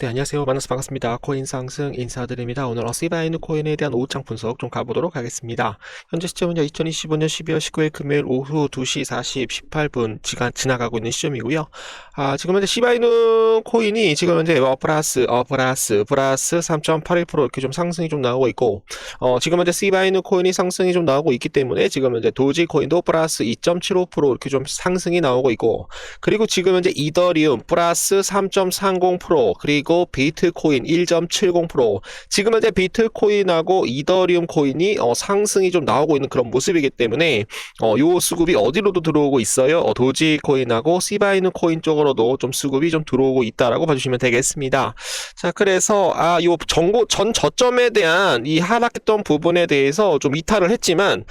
네, 안녕하세요. 만나서 반갑습니다. 코인 상승 인사드립니다. 오늘 시바이누 코인에 대한 오후장 분석 좀 가보도록 하겠습니다. 현재 시점은요, 2025년 12월 19일 금요일 오후 2시 18분 지나가고 있는 시점이고요. 지금 현재 시바이누 코인이 지금 현재 플러스 3.81% 이렇게 좀 상승이 좀 나오고 있고, 지금 현재 시바이누 코인이 상승이 좀 나오고 있기 때문에 지금 현재 도지 코인도 플러스 2.75% 이렇게 좀 상승이 나오고 있고, 그리고 지금 현재 이더리움 플러스 3.30%, 그리고 비트코인 1.70%, 지금 현재 비트코인하고 이더리움 코인이 상승이 좀 나오고 있는 그런 모습이기 때문에 요 수급이 어디로도 들어오고 있어요. 도지 코인하고 시바이누 코인 쪽으로도 좀 수급이 좀 들어오고 있다라고 봐주시면 되겠습니다. 자, 그래서 요 전 저점에 대한 이 하락했던 부분에 대해서 좀 이탈을 했지만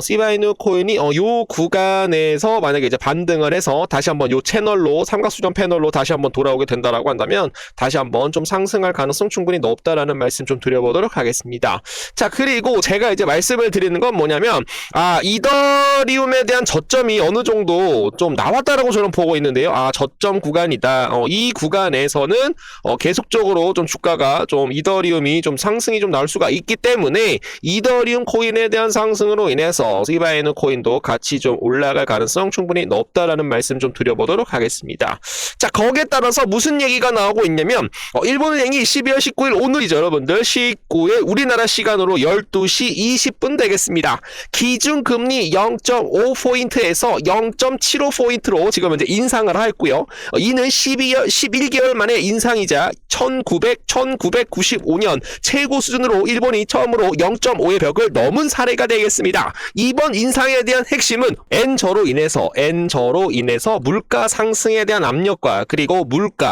시바이누 코인이 요 구간에서 만약에 이제 반등을 해서 다시 한번 요 채널로 삼각수렴 패널로 다시 한번 돌아오게 된다라고 한다면 다시 한번 좀 상승할 가능성 충분히 높다라는 말씀 좀 드려보도록 하겠습니다. 자, 그리고 제가 이제 말씀을 드리는 건 뭐냐면 이더리움에 대한 저점이 어느 정도 좀 나왔다라고 저는 보고 있는데요. 저점 구간이다. 이 구간에서는 계속적으로 좀 주가가 좀 이더리움이 좀 상승이 좀 나올 수가 있기 때문에 이더리움 코인에 대한 상승으로 인해서 시바이누 코인도 같이 좀 올라갈 가능성 충분히 높다라는 말씀 좀 드려보도록 하겠습니다. 자, 거기에 따라서 무슨 얘기가 나오고 있냐면 일본은행이 12월 19일 오늘이죠, 여러분들. 19일 우리나라 시간으로 12시 20분 되겠습니다. 기준금리 0.5포인트에서 0.75포인트로 지금 현재 인상을 했고요. 이는 11개월 만에 인상이자 1995년 최고 수준으로 일본이 처음으로 0.5의 벽을 넘은 사례가 되겠습니다. 이번 인상에 대한 핵심은 엔저로 인해서 물가 상승에 대한 압력과 그리고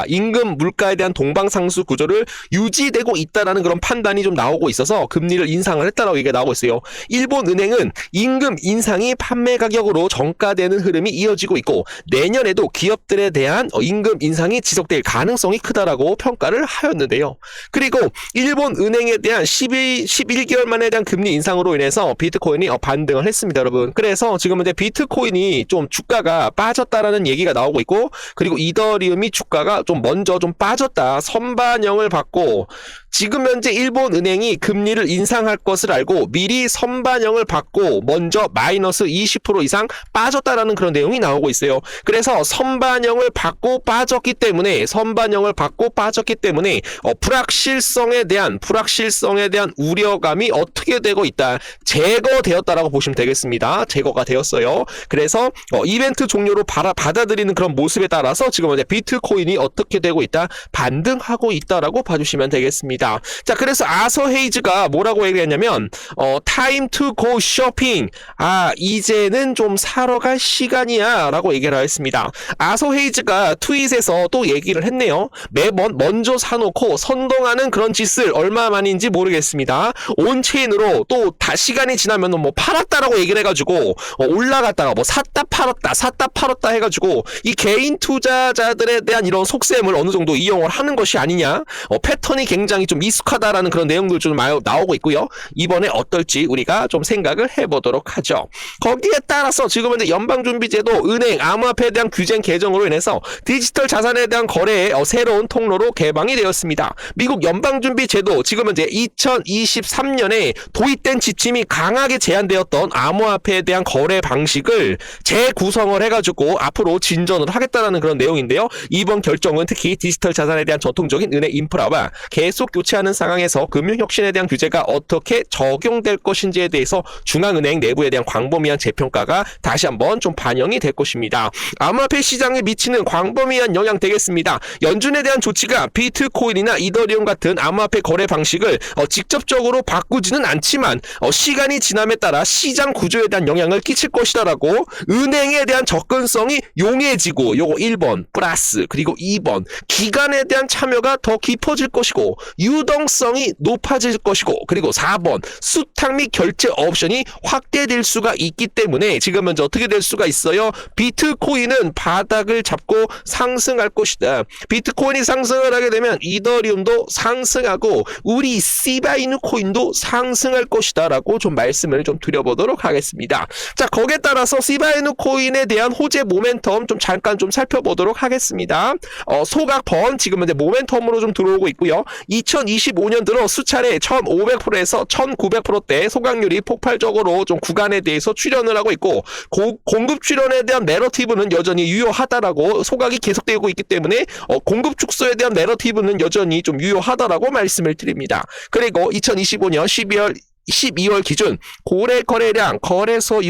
임금 물가에 대한 동방상수 구조를 유지되고 있다라는 그런 판단이 좀 나오고 있어서 금리를 인상을 했다라고 얘기가 나오고 있어요. 일본 은행은 임금 인상이 판매 가격으로 전가되는 흐름이 이어지고 있고 내년에도 기업들에 대한 임금 인상이 지속될 가능성이 크다라고 평가를 하였는데요. 그리고 일본 은행에 대한 11개월 만에 대한 금리 인상으로 인해서 비트코인이 반등을 했습니다, 여러분. 그래서 지금 현재 비트코인이 좀 주가가 빠졌다라는 얘기가 나오고 있고, 그리고 이더리움이 주가가 좀 먼저 좀 빠졌다, 선반영을 받고, 지금 현재 일본 은행이 금리를 인상할 것을 알고 미리 선반영을 받고 먼저 마이너스 20% 이상 빠졌다라는 그런 내용이 나오고 있어요. 그래서 선반영을 받고 빠졌기 때문에 불확실성에 대한 우려감이 어떻게 되고 있다, 제거되었다라고 보시면 되겠습니다. 제거가 되었어요. 그래서 이벤트 종료로 받아들이는 그런 모습에 따라서 지금 현재 비트코인이 어떻게 되고 있다, 반등하고 있다라고 봐주시면 되겠습니다. 자, 그래서 아서 헤이즈가 뭐라고 얘기했냐면 time to go shopping, 이제는 좀 사러 갈 시간이야 라고 얘기를 했습니다. 아서 헤이즈가 트윗에서 또 얘기를 했네요. 매번 먼저 사놓고 선동하는 그런 짓을 얼마 만인지 모르겠습니다. 온체인으로 또 시간이 지나면 팔았다라고 얘기를 해가지고 올라갔다가 샀다 팔았다 해가지고 이 개인 투자자들에 대한 이런 속셈을 어느 정도 이용을 하는 것이 아니냐, 패턴이 굉장히 좀 미숙하다라는 그런 내용들 좀 나오고 있고요. 이번에 어떨지 우리가 좀 생각을 해보도록 하죠. 거기에 따라서 지금 현재 연방준비제도 은행 암호화폐에 대한 규제 개정으로 인해서 디지털 자산에 대한 거래의 새로운 통로로 개방이 되었습니다. 미국 연방준비제도 지금 현재 2023년에 도입된 지침이 강하게 제한되었던 암호화폐에 대한 거래 방식을 재구성을 해가지고 앞으로 진전을 하겠다는 그런 내용인데요. 이번 결정은 특히 디지털 자산에 대한 전통적인 은행 인프라와 계속 교체하는 상황에서 금융혁신에 대한 규제가 어떻게 적용될 것인지에 대해서 중앙은행 내부에 대한 광범위한 재평가가 다시 한번 좀 반영이 될 것입니다. 암호화폐 시장에 미치는 광범위한 영향 되겠습니다. 연준에 대한 조치가 비트코인이나 이더리움 같은 암호화폐 거래 방식을 직접적으로 바꾸지는 않지만 시간이 지남에 따라 시장 구조에 대한 영향을 끼칠 것이다라고, 은행에 대한 접근성이 용해지고, 요거 1번 플러스, 그리고 2번 기간에 대한 참여가 더 깊어질 것이고 유동성이 높아질 것이고, 그리고 4번 수탁 및 결제 옵션이 확대될 수가 있기 때문에 지금 현재 어떻게 될 수가 있어요? 비트코인은 바닥을 잡고 상승할 것이다. 비트코인이 상승을 하게 되면 이더리움도 상승하고 우리 시바이누 코인도 상승할 것이다 라고 좀 말씀을 좀 드려보도록 하겠습니다. 자, 거기에 따라서 시바이누 코인에 대한 호재 모멘텀 좀 잠깐 좀 살펴보도록 하겠습니다. 소각 번 지금 현재 근데 모멘텀으로 좀 들어오고 있고요. 2025년 들어 수차례 1500%에서 1900%대 소각률이 폭발적으로 좀 구간에 대해서 출현을 하고 있고, 공급 출현에 대한 내러티브는 여전히 유효하다라고, 소각이 계속되고 있기 때문에 공급 축소에 대한 내러티브는 여전히 좀 유효하다라고 말씀을 드립니다. 그리고 2025년 12월 기준 고래 거래량, 거래소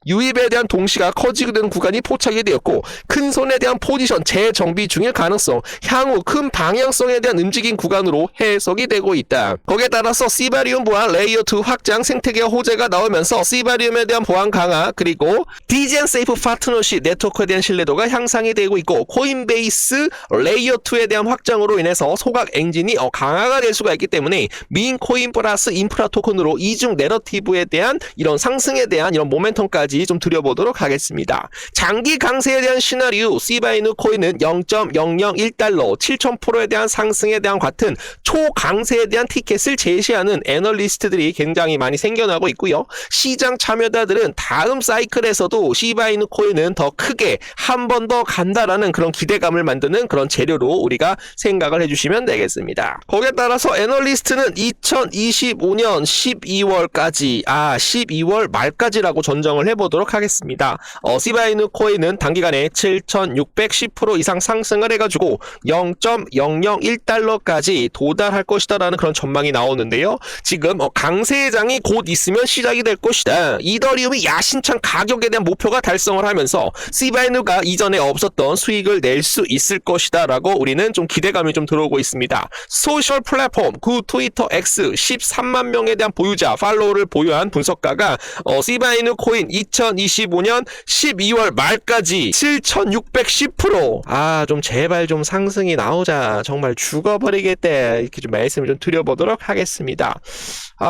유입에 대한 동시가 커지게 되는 구간이 포착이 되었고, 큰 손에 대한 포지션 재정비 중일 가능성, 향후 큰 방향성에 대한 움직임 구간으로 해석이 되고 있다. 거기에 따라서 시바리움 보안 레이어2 확장 생태계 호재가 나오면서 시바리움에 대한 보안 강화, 그리고 디젠 세이프 파트너십 네트워크에 대한 신뢰도가 향상이 되고 있고, 코인베이스 레이어2에 대한 확장으로 인해서 소각 엔진이 강화가 될 수가 있기 때문에 민 코인 플러스 인프라 토큰으로 이중 내러티브에 대한 이런 상승에 대한 이런 모멘텀까지 좀 드려보도록 하겠습니다. 장기 강세에 대한 시나리오, 시바이누 코인은 0.001달러 7000%에 대한 상승에 대한 같은 초강세에 대한 티켓을 제시하는 애널리스트들이 굉장히 많이 생겨나고 있고요. 시장 참여자들은 다음 사이클에서도 시바이누 코인은 더 크게 한 번 더 간다라는 그런 기대감을 만드는 그런 재료로 우리가 생각을 해주시면 되겠습니다. 거기에 따라서 애널리스트는 2025년 12월까지 12월 말까지라고 전정을 해보도록 하겠습니다. 시바이누 코인은 단기간에 7610% 이상 상승을 해가지고 0.001달러까지 도달할 것이다라는 그런 전망이 나오는데요. 지금 강세장이 곧 있으면 시작이 될 것이다. 이더리움이 야심찬 가격에 대한 목표가 달성을 하면서 시바이누가 이전에 없었던 수익을 낼 수 있을 것이다 라고 우리는 좀 기대감이 좀 들어오고 있습니다. 소셜 플랫폼 구 트위터 X 13만 명에 대한 보유자 팔로우를 보유한 분석가가 시바이누 코인 2025년 12월 말까지 7610% 좀 제발 좀 상승이 나오자, 정말 죽어버리겠다, 이렇게 좀 말씀을 좀 드려보도록 하겠습니다.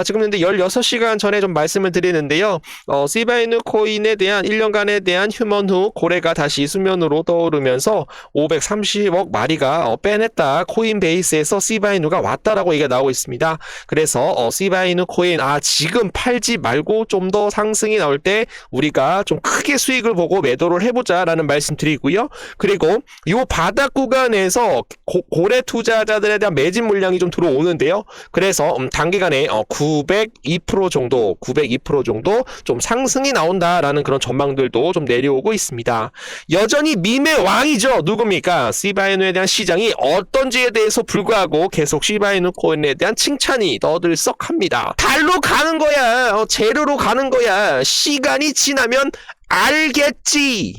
지금 현재 16시간 전에 좀 말씀을 드리는데요. 시바이누 코인에 대한 1년간에 대한 휴먼 후 고래가 다시 수면으로 떠오르면서 530억 마리가 빼냈다. 코인베이스에서 시바이누가 왔다라고 얘기가 나오고 있습니다. 그래서 시바이누 코인 지금 팔지 말고 좀 더 상승이 나올 때 우리가 좀 크게 수익을 보고 매도를 해보자 라는 말씀 드리고요. 그리고 이 바닥 구간에서 고래 투자자들에 대한 매집 물량이 좀 들어오는데요. 그래서 단기간에 902% 정도 좀 상승이 나온다라는 그런 전망들도 좀 내려오고 있습니다. 여전히 밈의 왕이죠. 누굽니까? 시바이누에 대한 시장이 어떤지에 대해서 불구하고 계속 시바이누 코인에 대한 칭찬이 떠들썩합니다. 달로 가는 거야. 재료로 가는 거야. 시간이 지나면 알겠지.